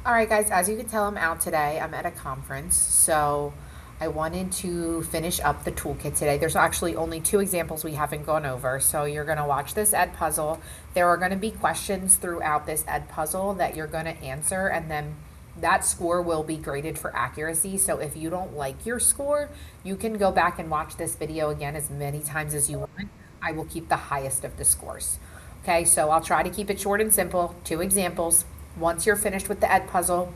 All right, guys, as you can tell, I'm out today. I'm at a conference, so I wanted to finish up the toolkit today. There's actually only two examples we haven't gone over, so you're going to watch this ed puzzle. There are going to be questions throughout this ed puzzle that you're going to answer, and then that score will be graded for accuracy. So if you don't like your score, you can go back and watch this video again as many times as you want. I will keep the highest of the scores. Okay, so I'll try to keep it short and simple. Two examples. Once you're finished with the ed puzzle,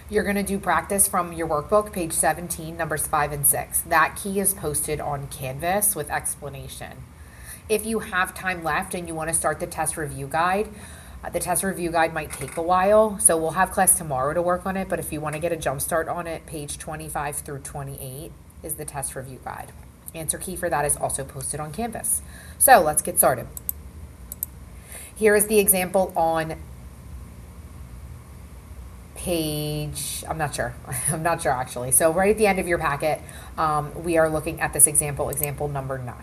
you're going to do practice from your workbook, page 17, numbers 5 and 6. That key is posted on Canvas with explanation. If you have time left and you want to start the test review guide might take a while, so we'll have class tomorrow to work on it, but if you want to get a jump start on it, page 25 through 28 is the test review guide. Answer key for that is also posted on Canvas. So let's get started. Here is the example on page, I'm not sure actually. So right at the end of your packet, we are looking at this example number 9.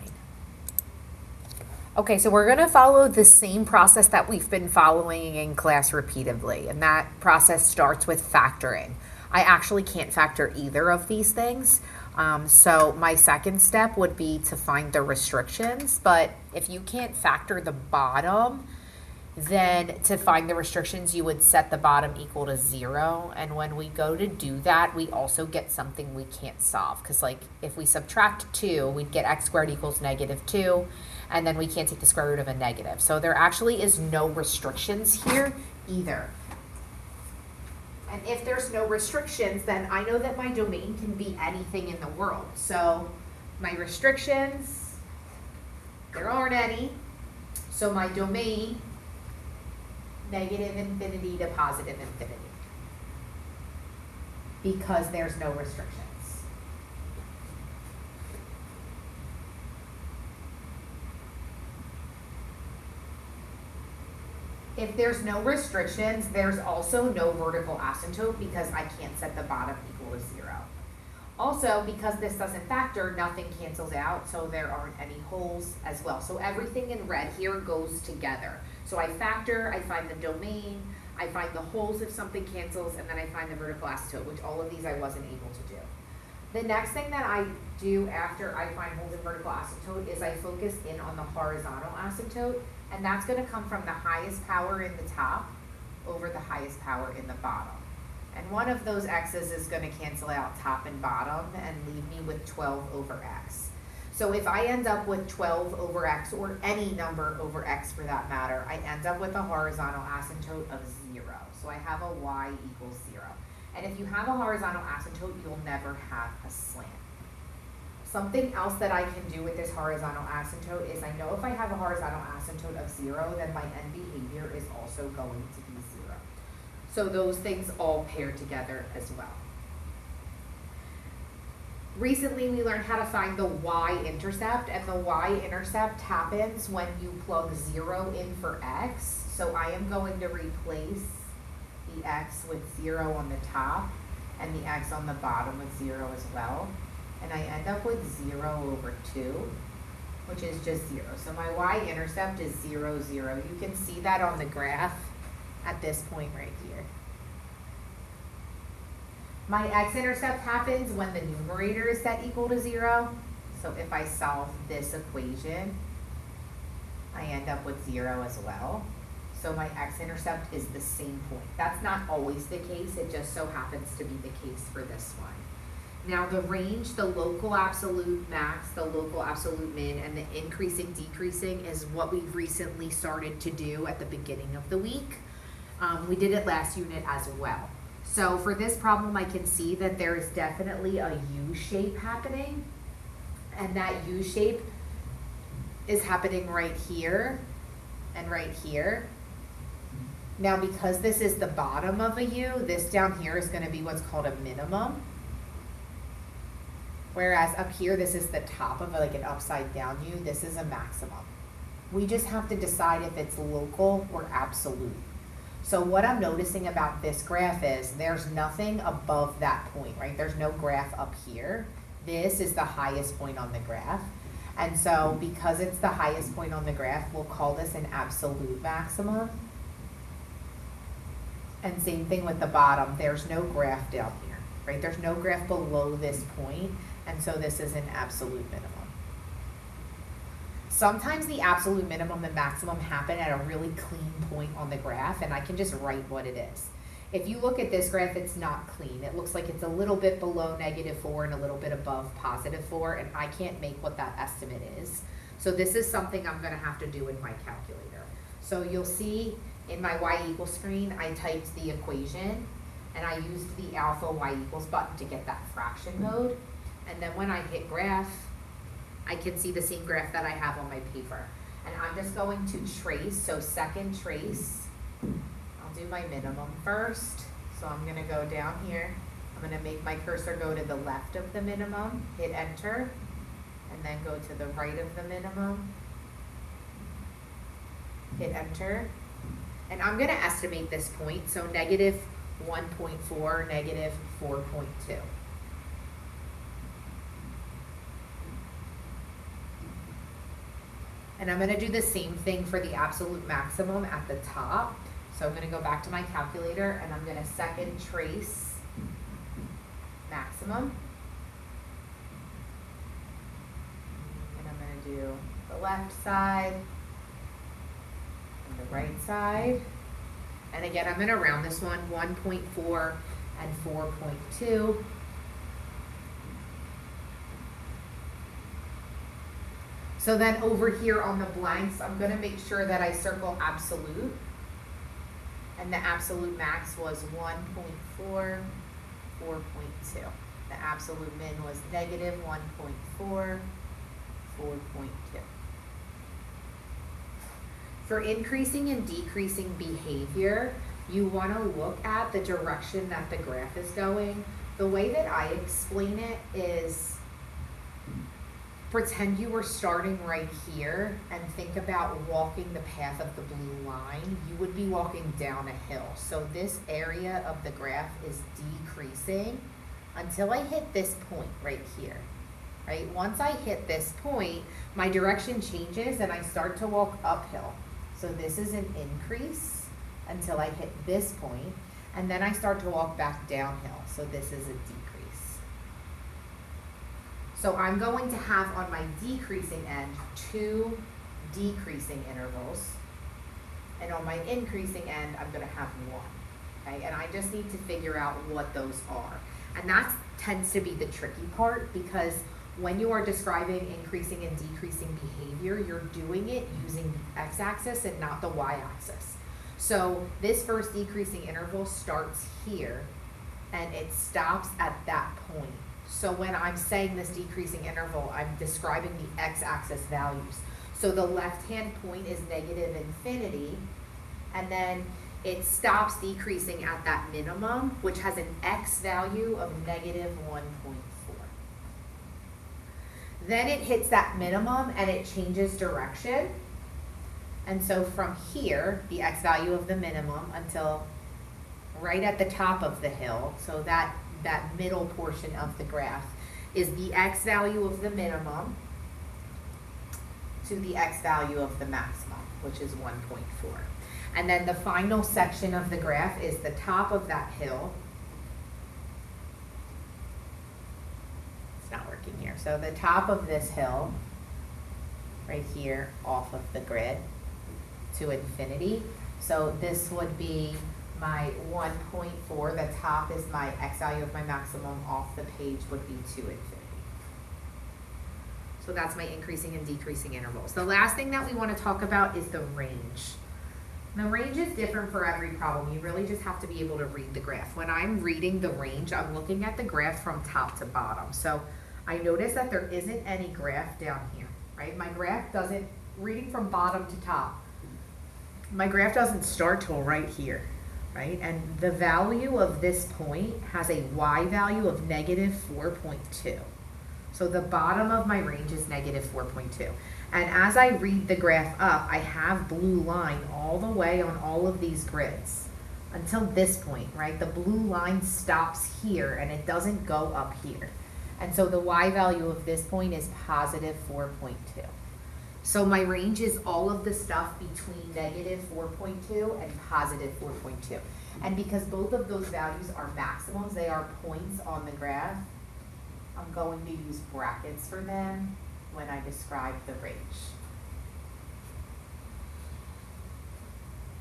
Okay, so we're gonna follow the same process that we've been following in class repeatedly, and that process starts with factoring. I actually can't factor either of these things. So my second step would be to find the restrictions, but if you can't factor the bottom, then to find the restrictions, you would set the bottom equal to 0. And when we go to do that, we also get something we can't solve. Because like if we subtract 2, we'd get x squared equals -2. And then we can't take the square root of a negative. So there actually is no restrictions here either. And if there's no restrictions, then I know that my domain can be anything in the world. So my restrictions, there aren't any. So my domain, negative infinity to positive infinity, because there's no restrictions. If there's no restrictions, there's also no vertical asymptote because I can't set the bottom equal to 0. Also, because this doesn't factor, nothing cancels out, so there aren't any holes as well. So everything in red here goes together. So I factor, I find the domain, I find the holes if something cancels, and then I find the vertical asymptote, which all of these I wasn't able to do. The next thing that I do after I find holes in vertical asymptote is I focus in on the horizontal asymptote, and that's going to come from the highest power in the top over the highest power in the bottom. And one of those x's is going to cancel out top and bottom and leave me with 12 over x. So if I end up with 12 over x, or any number over x for that matter, I end up with a horizontal asymptote of 0. So I have a y equals 0. And if you have a horizontal asymptote, you'll never have a slant. Something else that I can do with this horizontal asymptote is I know if I have a horizontal asymptote of 0, then my end behavior is also going to be 0. So those things all pair together as well. Recently, we learned how to find the y-intercept, and the y-intercept happens when you plug 0 in for x. So I am going to replace the x with 0 on the top and the x on the bottom with 0 as well. And I end up with 0 over 2, which is just 0. So my y-intercept is 0, 0. You can see that on the graph at this point right here. My x-intercept happens when the numerator is set equal to 0. So if I solve this equation, I end up with 0 as well. So my x-intercept is the same point. That's not always the case. It just so happens to be the case for this one. Now the range, the local absolute max, the local absolute min, and the increasing decreasing is what we've recently started to do at the beginning of the week. We did it last unit as well. So for this problem, I can see that there is definitely a U shape happening, and that U shape is happening right here and right here. Now, because this is the bottom of a U, this down here is going to be what's called a minimum. Whereas up here, this is the top of like an upside down U. This is a maximum. We just have to decide if it's local or absolute. So what I'm noticing about this graph is there's nothing above that point, right? There's no graph up here. This is the highest point on the graph. And so because it's the highest point on the graph, we'll call this an absolute maximum. And same thing with the bottom, there's no graph down here, right? There's no graph below this point, and so this is an absolute minimum. Sometimes the absolute minimum and maximum happen at a really clean point on the graph, and I can just write what it is. If you look at this graph, it's not clean. It looks like it's a little bit below -4 and a little bit above +4, and I can't make what that estimate is. So this is something I'm gonna have to do in my calculator. So you'll see in my y= screen, I typed the equation, and I used the alpha y= button to get that fraction mode. And then when I hit graph, I can see the same graph that I have on my paper. And I'm just going to trace, so second trace, I'll do my minimum first. So I'm gonna go down here, I'm gonna make my cursor go to the left of the minimum, hit enter, and then go to the right of the minimum, hit enter. And I'm gonna estimate this point, so -1.4, -4.2. And I'm gonna do the same thing for the absolute maximum at the top. So I'm gonna go back to my calculator and I'm gonna second trace maximum. And I'm gonna do the left side and the right side. And again, I'm gonna round this one, 1.4 and 4.2. So then over here on the blanks, I'm gonna make sure that I circle absolute. And the absolute max was 1.4, 4.2. The absolute min was -1.4, 4.2. For increasing and decreasing behavior, you wanna look at the direction that the graph is going. The way that I explain it is, pretend you were starting right here and think about walking the path of the blue line. You would be walking down a hill. So this area of the graph is decreasing until I hit this point right here, right? Once I hit this point, my direction changes and I start to walk uphill. So this is an increase until I hit this point, and then I start to walk back downhill. So this is a decrease. So I'm going to have on my decreasing end 2 decreasing intervals, and on my increasing end I'm going to have 1. Okay, and I just need to figure out what those are. And that tends to be the tricky part, because when you are describing increasing and decreasing behavior, you're doing it using the x-axis and not the y-axis. So this first decreasing interval starts here and it stops at that point. So when I'm saying this decreasing interval, I'm describing the x-axis values. So the left-hand point is -infinity, and then it stops decreasing at that minimum, which has an x value of -1.4. Then it hits that minimum and it changes direction. And so from here, the x value of the minimum until right at the top of the hill, so that middle portion of the graph is the x value of the minimum to the x value of the maximum, which is 1.4. And then the final section of the graph is the top of that hill. It's not working here. So the top of this hill, right here off of the grid to infinity. So this would be my 1.4, the top is my x value of my maximum, off the page would be to infinity. So that's my increasing and decreasing intervals. The last thing that we want to talk about is the range. The range is different for every problem. You really just have to be able to read the graph. When I'm reading the range, I'm looking at the graph from top to bottom. So I notice that there isn't any graph down here, right? My graph doesn't, reading from bottom to top, my graph doesn't start till right here. Right, and the value of this point has a y value of -4.2. So the bottom of my range is -4.2. And as I read the graph up, I have blue line all the way on all of these grids until this point, right? The blue line stops here and it doesn't go up here. And so the y value of this point is +4.2. So my range is all of the stuff between -4.2 and +4.2. And because both of those values are maximums, they are points on the graph, I'm going to use brackets for them when I describe the range.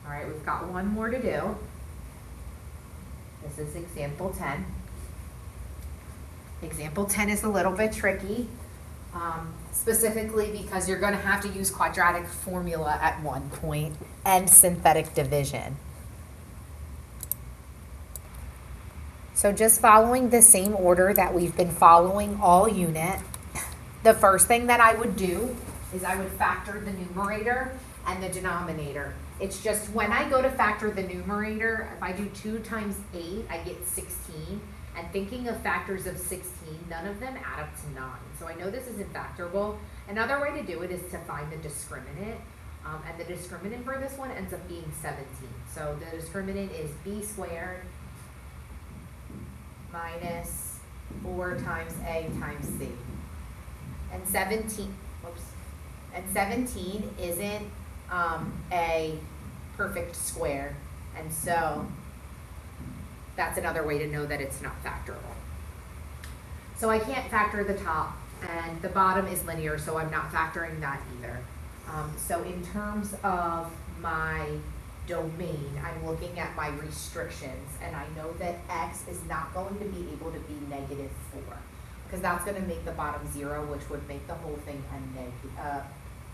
All right, we've got one more to do. This is example 10. Example 10 is a little bit tricky, specifically because you're going to have to use quadratic formula at one point and synthetic division. So just following the same order that we've been following all unit, the first thing that I would do is I would factor the numerator and the denominator. It's just when I go to factor the numerator, if I do 2 times 8, I get 16. And thinking of factors of 16, none of them add up to 9. So I know this isn't factorable. Another way to do it is to find the discriminant. And the discriminant for this one ends up being 17. So the discriminant is b squared minus 4 times a times c. And 17 isn't a perfect square. And so that's another way to know that it's not factorable. So I can't factor the top, and the bottom is linear, so I'm not factoring that either. So in terms of my domain, I'm looking at my restrictions, and I know that x is not going to be able to be negative 4, because that's going to make the bottom 0, which would make the whole thing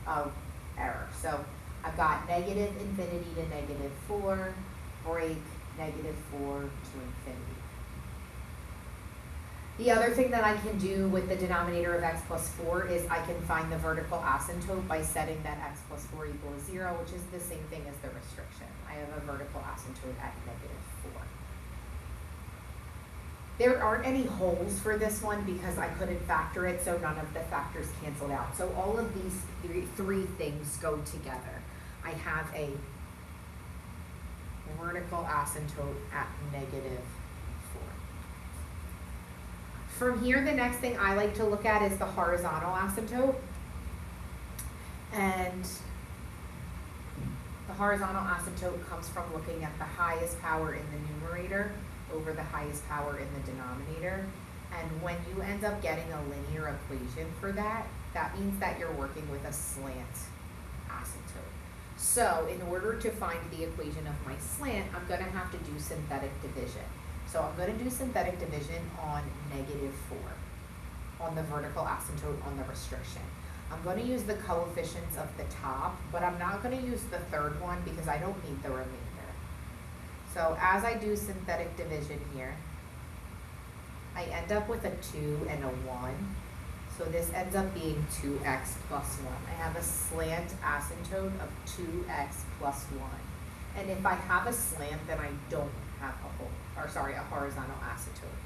a error. So I've got negative infinity to negative 4, break negative 4 to infinity. The other thing that I can do with the denominator of x plus 4 is I can find the vertical asymptote by setting that x plus 4 equals 0, which is the same thing as the restriction. I have a vertical asymptote at negative 4. There aren't any holes for this one because I couldn't factor it, so none of the factors canceled out. So all of these three things go together. I have a vertical asymptote at negative 4. From here, the next thing I like to look at is the horizontal asymptote. And the horizontal asymptote comes from looking at the highest power in the numerator over the highest power in the denominator. And when you end up getting a linear equation for that, that means that you're working with a slant asymptote. So in order to find the equation of my slant, I'm going to have to do synthetic division. So I'm going to do synthetic division on negative 4, on the vertical asymptote, on the restriction. I'm going to use the coefficients of the top, but I'm not going to use the third one because I don't need the remainder. So as I do synthetic division here, I end up with a 2 and a 1. So this ends up being 2x plus 1. I have a slant asymptote of 2x plus 1. And if I have a slant, then I don't have a horizontal asymptote.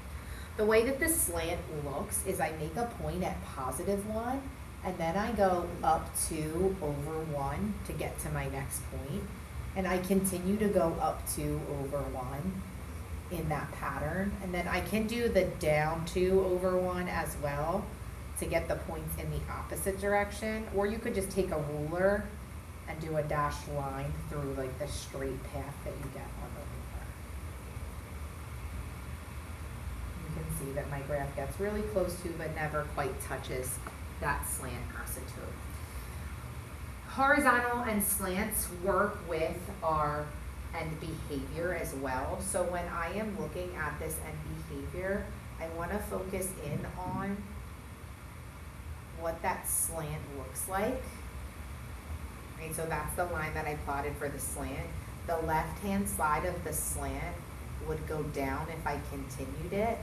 The way that this slant looks is I make a point at positive 1, and then I go up 2 over 1 to get to my next point. And I continue to go up 2 over 1 in that pattern. And then I can do the down 2 over 1 as well to get the points in the opposite direction. Or you could just take a ruler and do a dashed line through like the straight path that you get on the ruler. You can see that my graph gets really close to but never quite touches that slant asymptote. Horizontal and slants work with our end behavior as well. So when I am looking at this end behavior, I want to focus in on what that slant looks like. Right, so that's the line that I plotted for the slant. The left-hand side of the slant would go down if I continued it.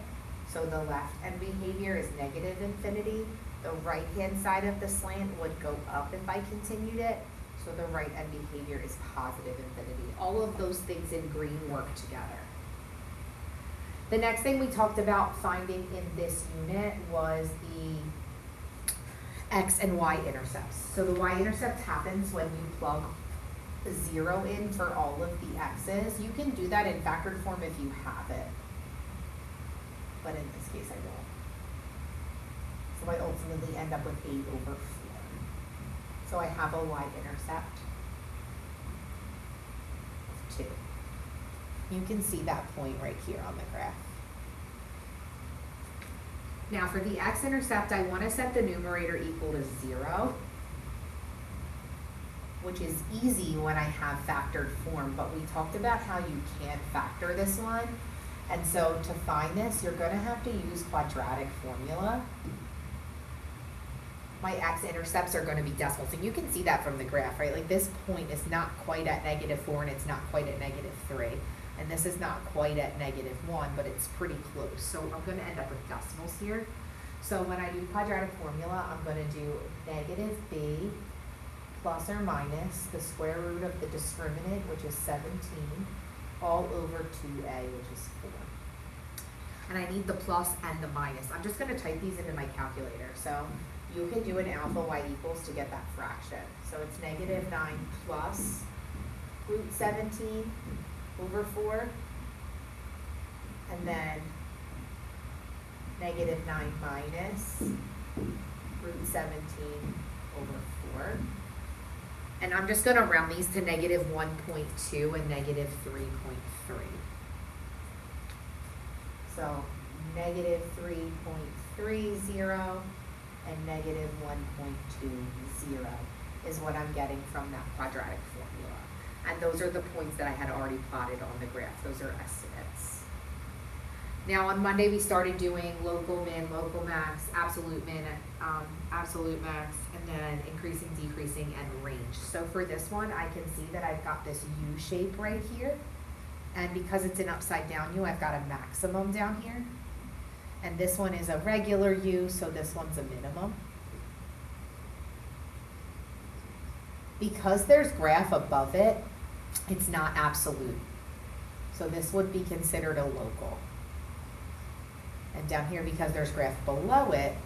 So the left end behavior is negative infinity. The right-hand side of the slant would go up if I continued it. So the right end behavior is positive infinity. All of those things in green work together. The next thing we talked about finding in this unit was the x and y intercepts. So the y-intercept happens when you plug 0 in for all of the x's. You can do that in factored form if you have it. But in this case, I don't. So I ultimately end up with 8 over 4. So I have a y-intercept of 2. You can see that point right here on the graph. Now for the x-intercept, I want to set the numerator equal to 0, which is easy when I have factored form, but we talked about how you can't factor this one. And so to find this, you're going to have to use quadratic formula. My x-intercepts are going to be decimals, and you can see that from the graph, right? Like this point is not quite at -4 and it's not quite at -3. And this is not quite at -1, but it's pretty close. So I'm going to end up with decimals here. So when I do quadratic formula, I'm going to do -b plus or minus the square root of the discriminant, which is 17, all over 2a, which is 4. And I need the plus and the minus. I'm just going to type these into my calculator. So you can do an alpha y equals to get that fraction. So it's -9 plus root 17 over 4, and then -9 minus root 17 over 4. And I'm just going to round these to -1.2 and -3.3. So -3.30 and -1.20 is what I'm getting from that quadratic formula. And those are the points that I had already plotted on the graph. Those are estimates. Now on Monday we started doing local min, local max, absolute min, absolute max, and then increasing, decreasing, and range. So for this one, I can see that I've got this U shape right here. And because it's an upside down U, I've got a maximum down here. And this one is a regular U, so this one's a minimum. Because there's graph above it, it's not absolute. So this would be considered a local. And down here, because there's graph below it,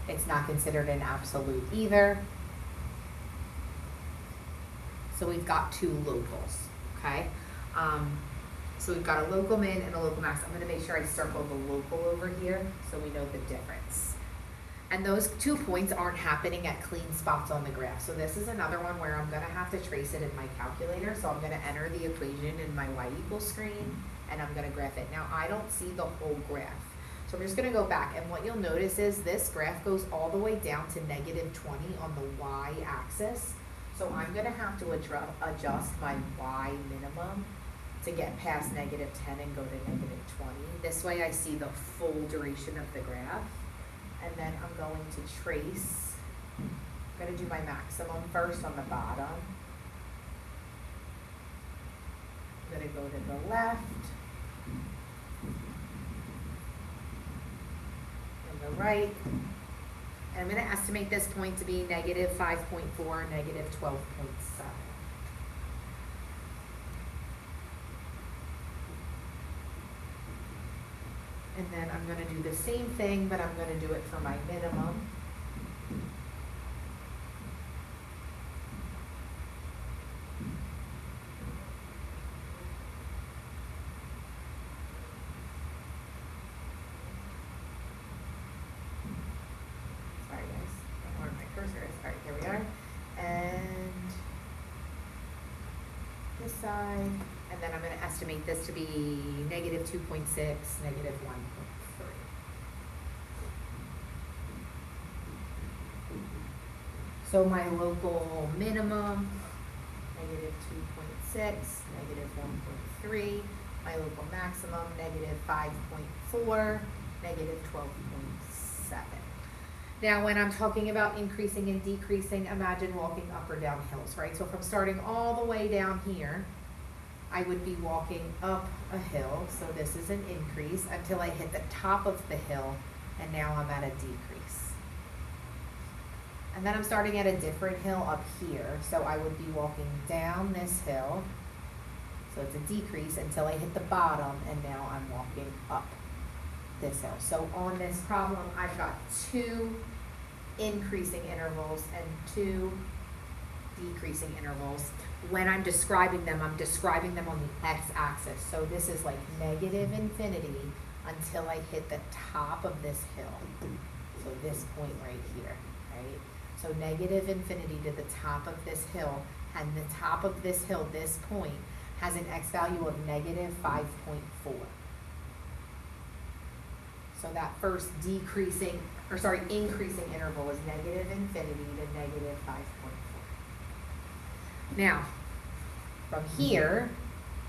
it's not considered an absolute either. So we've got two locals, okay? So we've got a local min and a local max. I'm going to make sure I circle the local over here so we know the difference. And those 2 points aren't happening at clean spots on the graph. So this is another one where I'm going to have to trace it in my calculator. So I'm going to enter the equation in my y equals screen, and I'm going to graph it. Now I don't see the whole graph. So I'm just going to go back, and what you'll notice is this graph goes all the way down to -20 on the y-axis. So I'm going to have to adjust my y minimum to get past -10 and go to -20. This way I see the full duration of the graph. And then I'm going to trace. I'm going to do my maximum first on the bottom. I'm going to go to the left and the right. And I'm going to estimate this point to be -5.4 and -12.7. And then I'm going to do the same thing, but I'm going to do it for my minimum. Sorry guys, I don't know where my cursor is. Alright, here we are. And this side. And then I'm going to estimate this to be -2.6, -1.3. So my local minimum, -2.6, -1.3. My local maximum, -5.4, -12.7. Now, when I'm talking about increasing and decreasing, imagine walking up or down hills, right? So if I'm starting all the way down here, I would be walking up a hill, so this is an increase, until I hit the top of the hill, and now I'm at a decrease. And then I'm starting at a different hill up here, so I would be walking down this hill, so it's a decrease until I hit the bottom, and now I'm walking up this hill. So on this problem, I've got 2 increasing intervals and 2 decreasing intervals. When I'm describing them on the x-axis. So this is like -infinity until I hit the top of this hill. So this point right here, right? So -infinity to the top of this hill, and the top of this hill, this point, has an x value of negative 5.4. So that first increasing interval is negative infinity to negative 5.4. Now, from here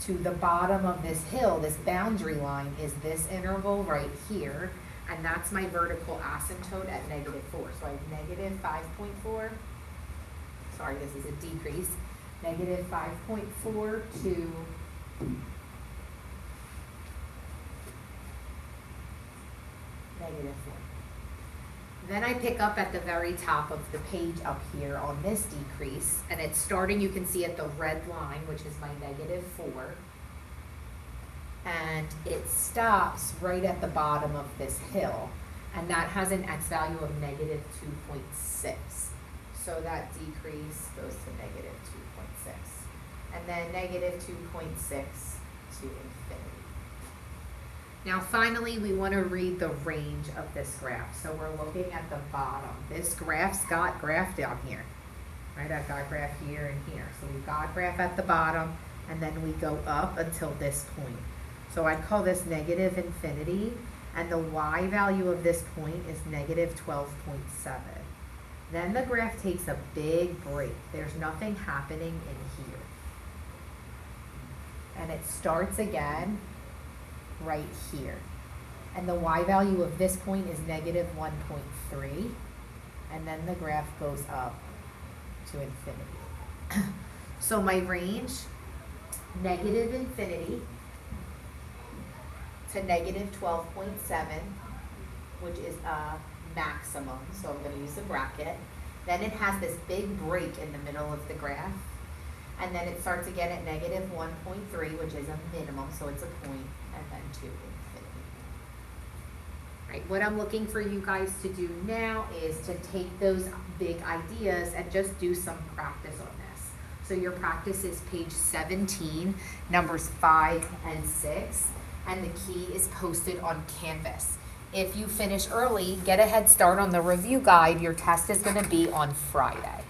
to the bottom of this hill, this boundary line is this interval right here, and that's my vertical asymptote at negative 4. So I have negative 5.4, sorry, this is a decrease, negative 5.4 to negative 4. Then I pick up at the very top of the page up here on this decrease, and it's starting, you can see at the red line, which is my negative 4, and it stops right at the bottom of this hill, and that has an x value of negative 2.6. So that decrease goes to negative 2.6, and then negative 2.6 to infinity. Now finally, we want to read the range of this graph. So we're looking at the bottom. This graph's got graph down here, right? I've got graph here and here. So we've got graph at the bottom, and then we go up until this point. So I'd call this negative infinity, and the y value of this point is negative 12.7. Then the graph takes a big break. There's nothing happening in here. And it starts again right here. And the y value of this point is negative 1.3. And then the graph goes up to infinity. So my range, negative infinity to negative 12.7, which is a maximum, so I'm going to use the bracket. Then it has this big break in the middle of the graph, and then it starts again at negative 1.3, which is a minimum, so it's a point, and then to infinity. Right, what I'm looking for you guys to do now is to take those big ideas and just do some practice on this. So your practice is page 17, numbers 5 and 6, and the key is posted on Canvas. If you finish early, get a head start on the review guide. Your test is going to be on Friday.